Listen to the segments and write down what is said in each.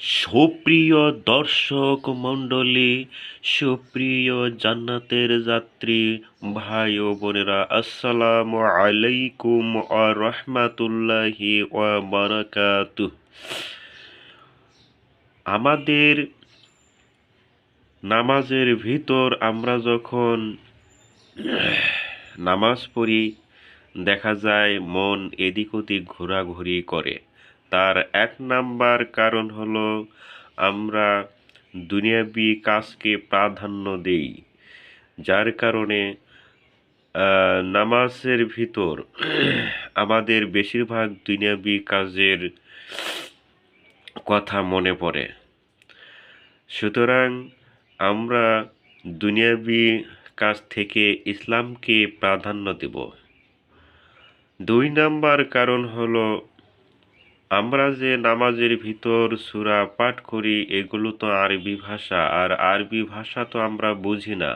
সুপ্রিয় দর্শক মণ্ডলী, সুপ্রিয় জান্নাতের যাত্রী ভাই ও বোনেরা, আসসালামু আলাইকুম ওয়া রাহমাতুল্লাহি ওয়া বারাকাতুহু। আমাদের নামাজের ভিতর আমরা যখন নামাজ পড়ি, দেখা যায় মন এদিক ওদিক ঘোরাঘুরি করে। তার এক নাম্বার কারণ হলো আমরা দুনিয়াবি কাজকে প্রাধান্য দেই, যার কারণে নামাজের ভিতর আমাদের বেশিরভাগ দুনিয়াবি কাজের কথা মনে পড়ে। সুতরাং আমরা দুনিয়াবি কাজ থেকে ইসলামকে প্রাধান্য দেব। ২ নাম্বার কারণ হলো আমরা যে নামাজের ভিতর সূরা পাঠ করি, এগুলো তো আরবি ভাষা, আর আরবি ভাষা তো আমরা বুঝি না।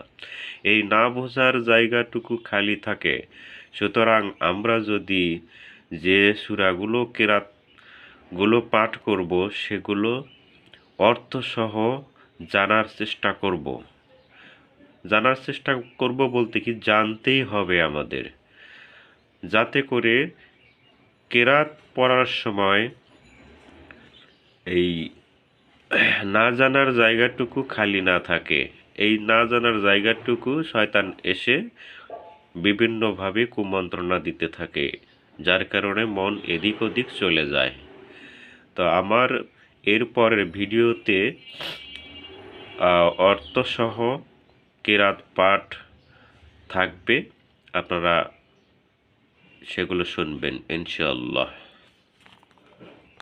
এই না বোঝার জায়গাটুকু খালি থাকে। সুতরাং আমরা যদি যে সূরাগুলো কেরাতগুলো পাঠ করব, সেগুলো অর্থসহ জানার চেষ্টা করব। জানার চেষ্টা করব বলতে কি, জানতেই হবে আমাদের, যাতে করে কেরাত পড়ার সময় এই না জানার জায়গাটুকু খালি না থাকে। এই না জানার জায়গাটুকু শয়তান এসে বিভিন্নভাবে কুমন্ত্রণা দিতে থাকে, যার কারণে মন এদিক ওদিক চলে যায়। তো আমার এরপরের ভিডিওতে অর্থসহ কেরাত পাঠ থাকবে, আপনারা সেগুলো শুনবেন ইনশাআল্লাহ।